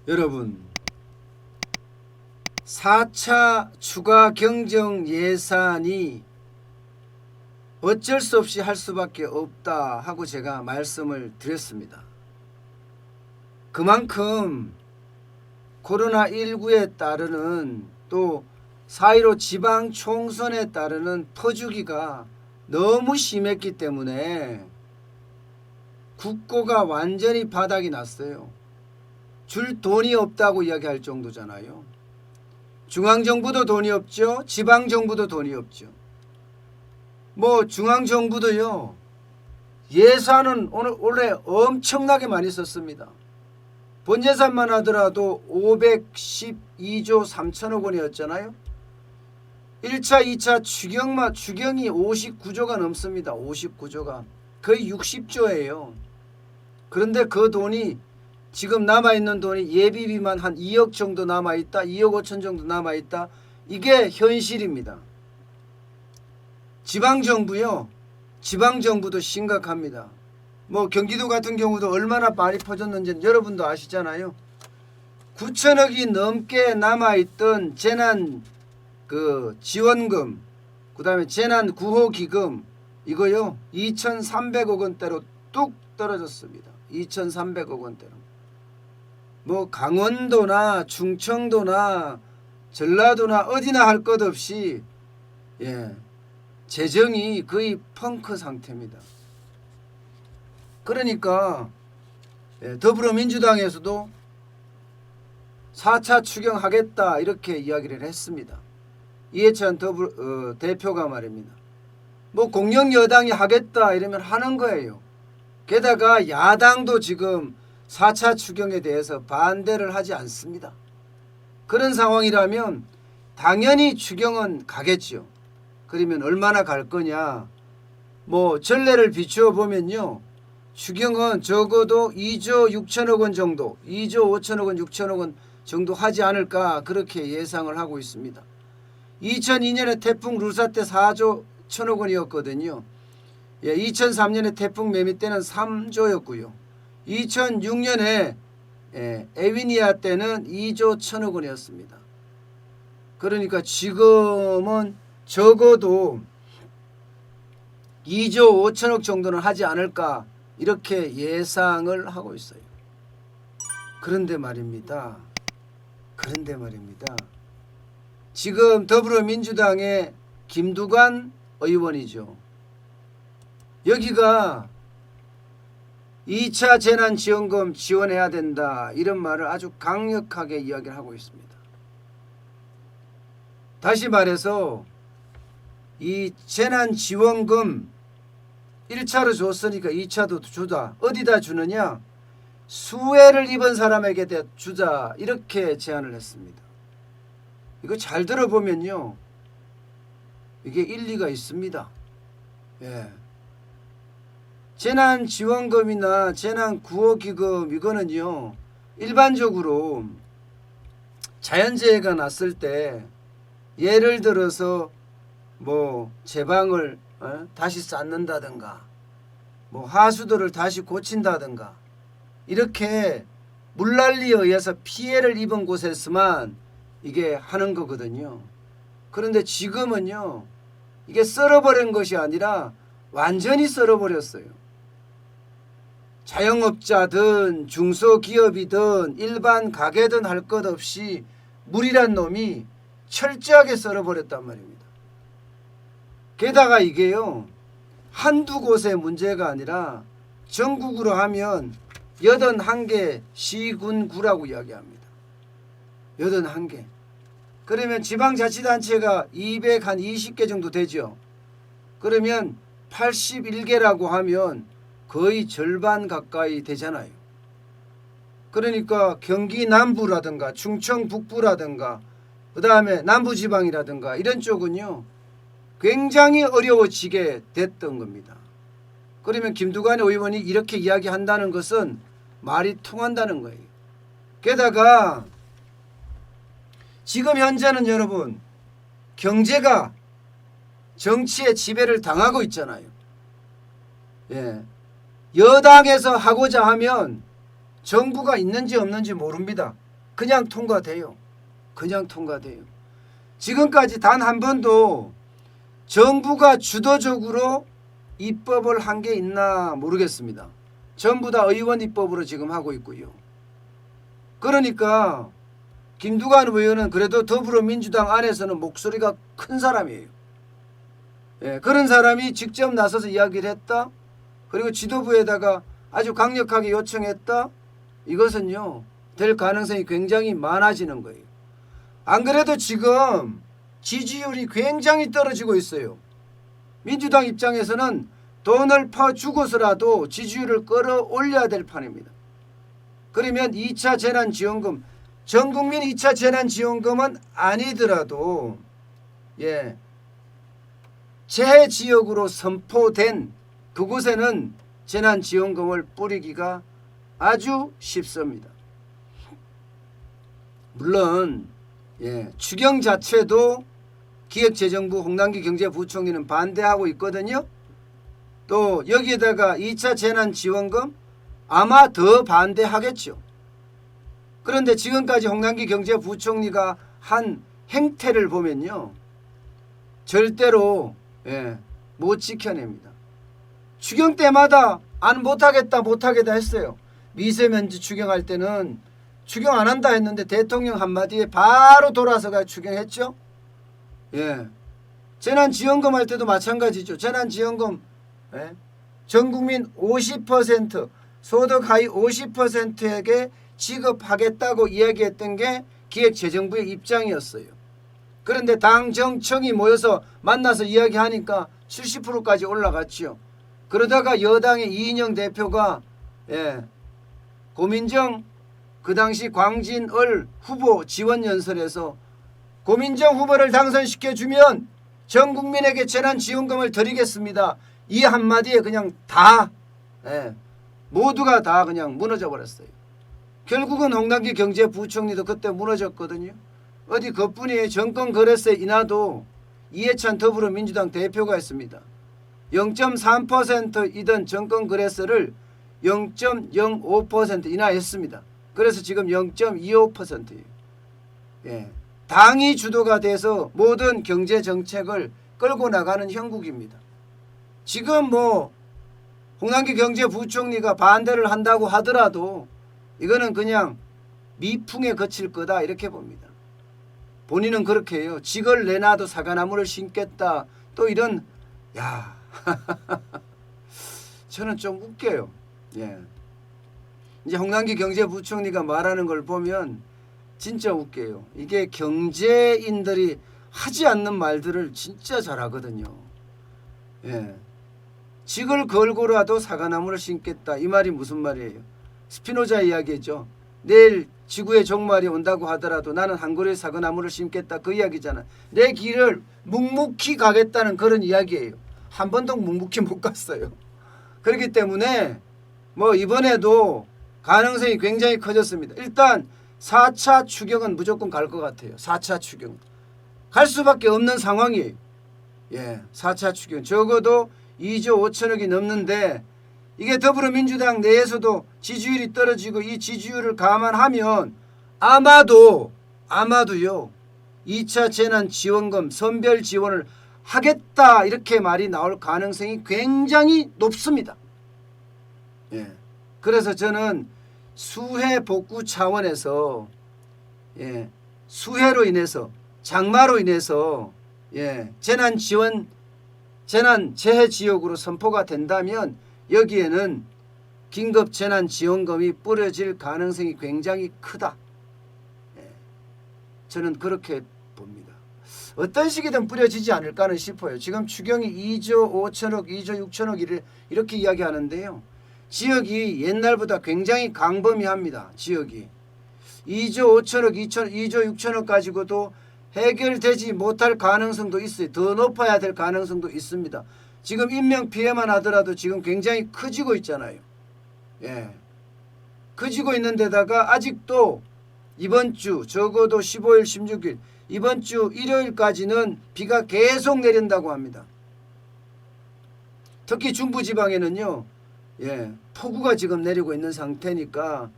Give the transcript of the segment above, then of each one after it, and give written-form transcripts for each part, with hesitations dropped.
여러분, 4차 추가 경정 예산이 어쩔 수 없이 할 수밖에 없다 하고 제가 말씀을 드렸습니다. 그만큼 코로나19에 따르는 또 4.15 지방 총선에 따르는 퍼주기가 너무 심했기 때문에 국고가 완전히 바닥이 났어요. 줄 돈이 없다고 이야기할 정도잖아요. 중앙정부도 돈이 없죠. 지방정부도 돈이 없죠. 뭐 중앙정부도요, 예산은 올해 엄청나게 많이 썼습니다. 본예산만 하더라도 512조 3천억 원이었잖아요. 1차 2차 추경이 59조가 넘습니다. 59조가 거의 60조예요. 그런데 그 돈이 지금 남아있는 돈이 예비비만 한 2억 정도 남아있다. 2억 5천 정도 남아있다. 이게 현실입니다. 지방정부요. 지방정부도 심각합니다. 뭐 경기도 같은 경우도 얼마나 많이 퍼졌는지 여러분도 아시잖아요. 9천억이 넘게 남아있던 재난 지원금, 그 다음에 재난 구호기금, 이거요 2,300억 원대로 뚝 떨어졌습니다. 2,300억 원대로. 뭐 강원도나 충청도나 전라도나 어디나 할 것 없이 재정이 거의 펑크 상태입니다. 그러니까 더불어민주당에서도 4차 추경하겠다 이렇게 이야기를 했습니다. 이해찬 대표가 말입니다. 뭐 공영 여당이 하겠다 이러면 하는 거예요. 게다가 야당도 지금 4차 추경에 대해서 반대를 하지 않습니다. 그런 상황이라면 당연히 추경은 가겠죠. 그러면 얼마나 갈 거냐. 뭐 전례를 비추어 보면요. 추경은 적어도 2조 6천억 원 정도, 2조 5천억 원, 6천억 원 정도 하지 않을까 그렇게 예상을 하고 있습니다. 2002년에 태풍 루사 때 4조 1천억 원이었거든요. 2003년에 태풍 매미 때는 3조였고요. 2006년에 에비니아 때는 2조 1천억 원이었습니다. 그러니까 지금은 적어도 2조 5천억 정도는 하지 않을까 이렇게 예상을 하고 있어요. 그런데 말입니다. 지금 더불어민주당의 김두관 의원이죠. 여기가 2차 재난지원금 지원해야 된다 이런 말을 아주 강력하게 이야기를 하고 있습니다. 다시 말해서 이 재난지원금 1차로 줬으니까 2차도 주자. 어디다 주느냐? 수해를 입은 사람에게 주자 이렇게 제안을 했습니다. 이거 잘 들어보면요. 이게 일리가 있습니다. 재난지원금이나 재난구호기금 이거는요. 일반적으로 자연재해가 났을 때 예를 들어서 뭐 제방을 다시 쌓는다든가 뭐 하수도를 다시 고친다든가 이렇게 물난리에 의해서 피해를 입은 곳에서만 이게 하는 거거든요. 그런데 지금은요. 이게 썰어버린 것이 아니라 완전히 썰어버렸어요. 자영업자든 중소기업이든 일반 가게든 할 것 없이 물이란 놈이 철저하게 썰어버렸단 말입니다. 게다가 이게요. 한두 곳의 문제가 아니라 전국으로 하면 81개 시군구라고 이야기합니다. 81개. 그러면 지방자치단체가 220개 정도 되죠. 그러면 81개라고 하면 거의 절반 가까이 되잖아요. 그러니까 경기 남부라든가 충청 북부라든가 그 다음에 남부지방이라든가 이런 쪽은요. 굉장히 어려워지게 됐던 겁니다. 그러면 김두관 의원이 이렇게 이야기한다는 것은 말이 통한다는 거예요. 게다가 지금 현재는 여러분 경제가 정치의 지배를 당하고 있잖아요. 여당에서 하고자 하면 정부가 있는지 없는지 모릅니다. 그냥 통과돼요. 그냥 통과돼요. 지금까지 단 한 번도 정부가 주도적으로 입법을 한 게 있나 모르겠습니다. 전부 다 의원 입법으로 지금 하고 있고요. 그러니까 김두관 의원은 그래도 더불어민주당 안에서는 목소리가 큰 사람이에요. 예, 그런 사람이 직접 나서서 이야기를 했다. 그리고 지도부에다가 아주 강력하게 요청했다. 이것은요, 될 가능성이 굉장히 많아지는 거예요. 안 그래도 지금 지지율이 굉장히 떨어지고 있어요. 민주당 입장에서는 돈을 퍼주고서라도 지지율을 끌어올려야 될 판입니다. 그러면 2차 재난지원금, 전국민 2차 재난지원금은 아니더라도 예, 재해지역으로 선포된 그곳에는 재난지원금을 뿌리기가 아주 쉽습니다. 물론 추경 자체도 기획재정부 홍남기 경제부총리는 반대하고 있거든요. 또 여기에다가 2차 재난지원금 아마 더 반대하겠죠. 그런데 지금까지 홍남기 경제부총리가 한 행태를 보면요, 절대로 못 지켜냅니다. 추경 때마다 안 못하겠다 했어요. 미세먼지 추경할 때는 추경 안 한다 했는데 대통령 한마디에 바로 돌아서가 추경했죠. 재난지원금 할 때도 마찬가지죠. 재난지원금 전국민 50% 소득 하위 50%에게 지급하겠다고 이야기했던 게 기획재정부의 입장이었어요. 그런데 당 정청이 모여서 만나서 이야기하니까 70%까지 올라갔죠. 그러다가 여당의 이인영 대표가 고민정 그 당시 광진을 후보 지원연설에서 고민정 후보를 당선시켜주면 전 국민에게 재난지원금을 드리겠습니다. 이 한마디에 그냥 다 모두가 다 그냥 무너져 버렸어요. 결국은 홍남기 경제부총리도 그때 무너졌거든요. 어디 그뿐이에요. 정권거래세 인하도 이해찬 더불어민주당 대표가 했습니다. 0.3%이던 정권거래세를 0.05% 인하했습니다. 그래서 지금 0.25%예요. 당이 주도가 돼서 모든 경제정책을 끌고 나가는 형국입니다. 지금 홍남기 경제부총리가 반대를 한다고 하더라도 이거는 그냥 미풍에 그칠 거다 이렇게 봅니다. 본인은 그렇게 해요. 직을 내놔도 사과나무를 심겠다. 또 이런 저는 좀 웃겨요. 이제 홍남기 경제부총리가 말하는 걸 보면 진짜 웃겨요. 이게 경제인들이 하지 않는 말들을 진짜 잘하거든요. 직을 걸고라도 사과나무를 심겠다. 이 말이 무슨 말이에요? 스피노자 이야기죠. 내일 지구의 종말이 온다고 하더라도 나는 한 그루의 사과나무를 심겠다. 그 이야기잖아. 내 길을 묵묵히 가겠다는 그런 이야기예요. 한 번도 묵묵히 못 갔어요. 그렇기 때문에 이번에도 가능성이 굉장히 커졌습니다. 일단 4차 추경은 무조건 갈 것 같아요. 4차 추경. 갈 수밖에 없는 상황이에요. 4차 추경. 적어도 2조 5천억이 넘는데 이게 더불어민주당 내에서도 지지율이 떨어지고 이 지지율을 감안하면 아마도요 2차 재난지원금 선별 지원을 하겠다 이렇게 말이 나올 가능성이 굉장히 높습니다. 그래서 저는 수해 복구 차원에서 수해로 인해서 장마로 인해서 재해 지역으로 선포가 된다면 여기에는 긴급 재난지원금이 뿌려질 가능성이 굉장히 크다. 저는 그렇게 봅니다. 어떤 식이든 뿌려지지 않을까는 싶어요. 지금 추경이 2조 5천억, 2조 6천억 이렇게 이야기하는데요. 지역이 옛날보다 굉장히 광범위합니다. 지역이 2조 5천억, 2조 6천억 가지고도 해결되지 못할 가능성도 있어요. 더 높아야 될 가능성도 있습니다. 지금 인명피해만 하더라도 지금 굉장히 커지고 있잖아요. 커지고 있는 데다가 아직도 이번 주 적어도 15일, 16일 이번 주 일요일까지는 비가 계속 내린다고 합니다. 특히 중부지방에는요. 폭우가 지금 내리고 있는 상태니까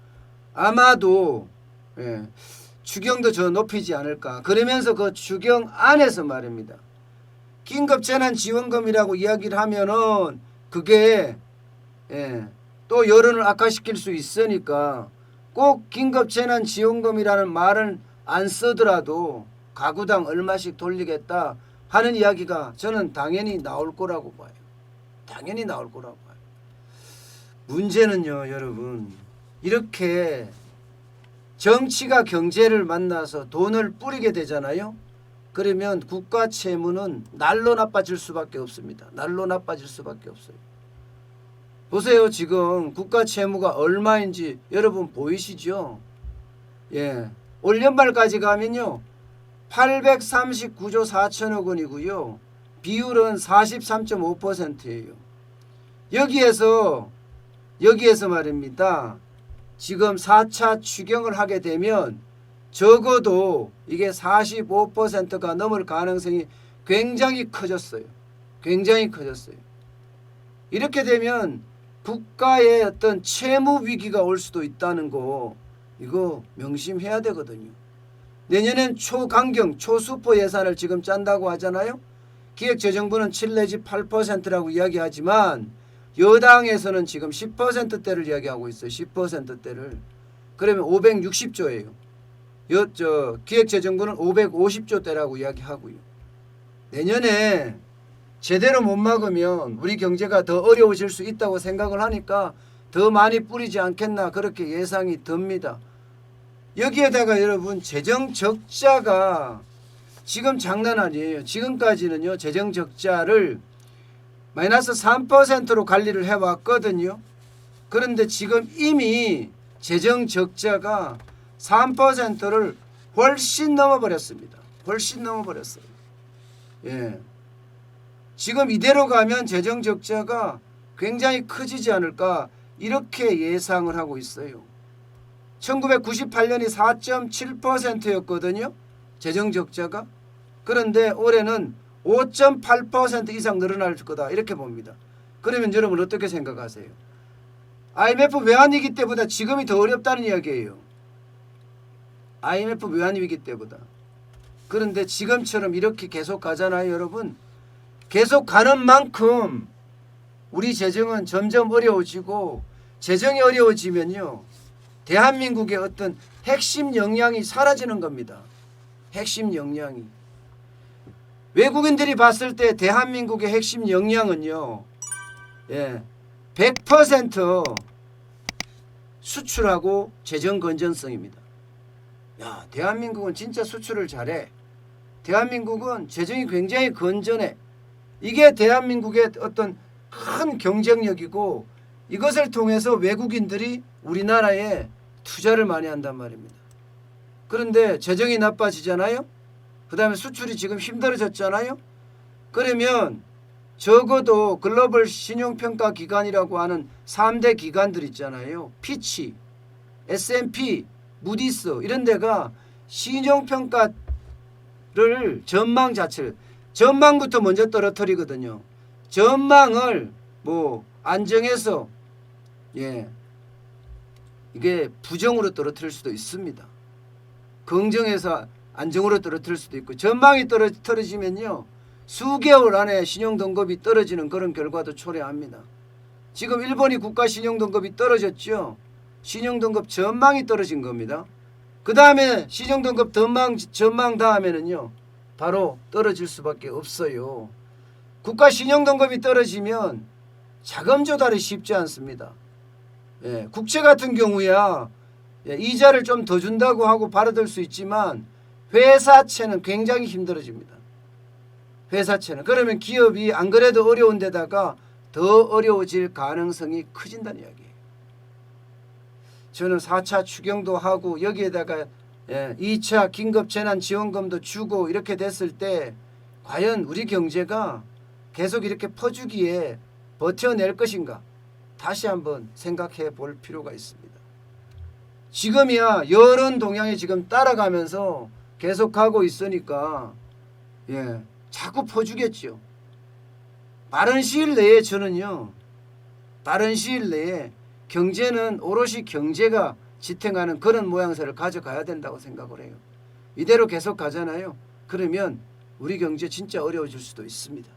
아마도 예, 추경도 저 높이지 않을까. 그러면서 그 추경 안에서 말입니다. 긴급재난지원금이라고 이야기를 하면은 그게 또 여론을 악화시킬 수 있으니까 꼭 긴급재난지원금이라는 말은 안 쓰더라도 가구당 얼마씩 돌리겠다 하는 이야기가 저는 당연히 나올 거라고 봐요. 당연히 나올 거라고 봐요. 문제는요, 여러분, 이렇게 정치가 경제를 만나서 돈을 뿌리게 되잖아요. 그러면 국가 채무는 날로 나빠질 수밖에 없습니다. 날로 나빠질 수밖에 없어요. 보세요. 지금 국가 채무가 얼마인지 여러분 보이시죠? 예, 올 연말까지 가면요 839조 4천억 원이고요. 비율은 43.5%예요. 여기에서 말입니다. 지금 4차 추경을 하게 되면 적어도 이게 45%가 넘을 가능성이 굉장히 커졌어요. 굉장히 커졌어요. 이렇게 되면 국가의 어떤 채무 위기가 올 수도 있다는 거 이거 명심해야 되거든요. 내년엔 초강경 초수포 예산을 지금 짠다고 하잖아요. 기획재정부는 7 내지 8%라고 이야기하지만 여당에서는 지금 10%대를 이야기하고 있어요. 10%대를. 그러면 560조예요. 기획재정부는 550조대라고 이야기하고요. 내년에 제대로 못 막으면 우리 경제가 더 어려워질 수 있다고 생각을 하니까 더 많이 뿌리지 않겠나 그렇게 예상이 듭니다. 여기에다가 여러분 재정 적자가 지금 장난 아니에요. 지금까지는요 재정 적자를 마이너스 3%로 관리를 해왔거든요. 그런데 지금 이미 재정 적자가 3%를 훨씬 넘어버렸습니다. 훨씬 넘어버렸어요. 예. 지금 이대로 가면 재정 적자가 굉장히 커지지 않을까 이렇게 예상을 하고 있어요. 1998년이 4.7%였거든요. 재정 적자가. 그런데 올해는 5.8% 이상 늘어날 거다 이렇게 봅니다. 그러면 여러분 어떻게 생각하세요? IMF 외환위기 때보다 지금이 더 어렵다는 이야기예요. IMF 외환위기 때보다. 그런데 지금처럼 이렇게 계속 가잖아요, 여러분. 계속 가는 만큼 우리 재정은 점점 어려워지고 재정이 어려워지면요. 대한민국의 어떤 핵심 역량이 사라지는 겁니다. 핵심 역량이. 외국인들이 봤을 때 대한민국의 핵심 역량은요. 100% 수출하고 재정 건전성입니다. 야, 대한민국은 진짜 수출을 잘해. 대한민국은 재정이 굉장히 건전해. 이게 대한민국의 어떤 큰 경쟁력이고 이것을 통해서 외국인들이 우리나라에 투자를 많이 한단 말입니다. 그런데 재정이 나빠지잖아요. 그 다음에 수출이 지금 힘들어졌잖아요. 그러면 적어도 글로벌 신용평가 기관이라고 하는 3대 기관들 있잖아요. 피치, S&P, 무디스 이런 데가 신용평가를 전망 자체를 전망부터 먼저 떨어뜨리거든요. 전망을 안정해서 이게 부정으로 떨어뜨릴 수도 있습니다. 긍정해서 안정으로 떨어뜨릴 수도 있고 전망이 떨어지면요. 수개월 안에 신용등급이 떨어지는 그런 결과도 초래합니다. 지금 일본이 국가 신용등급이 떨어졌죠. 신용등급 전망이 떨어진 겁니다. 그 다음에 신용등급 전망 다음에는요. 바로 떨어질 수밖에 없어요. 국가 신용등급이 떨어지면 자금 조달이 쉽지 않습니다. 국채 같은 경우야 이자를 좀 더 준다고 하고 받아들 수 있지만 회사채는 굉장히 힘들어집니다. 회사채는. 그러면 기업이 안 그래도 어려운 데다가 더 어려워질 가능성이 커진다는 이야기예요. 저는 4차 추경도 하고 여기에다가 2차 긴급재난지원금도 주고 이렇게 됐을 때 과연 우리 경제가 계속 이렇게 퍼주기에 버텨낼 것인가 다시 한번 생각해 볼 필요가 있습니다. 지금이야 여론 동향이 지금 따라가면서 계속 가고 있으니까 자꾸 퍼주겠죠. 빠른 시일 내에 저는요. 빠른 시일 내에 경제는 오롯이 경제가 지탱하는 그런 모양새를 가져가야 된다고 생각을 해요. 이대로 계속 가잖아요. 그러면 우리 경제 진짜 어려워질 수도 있습니다.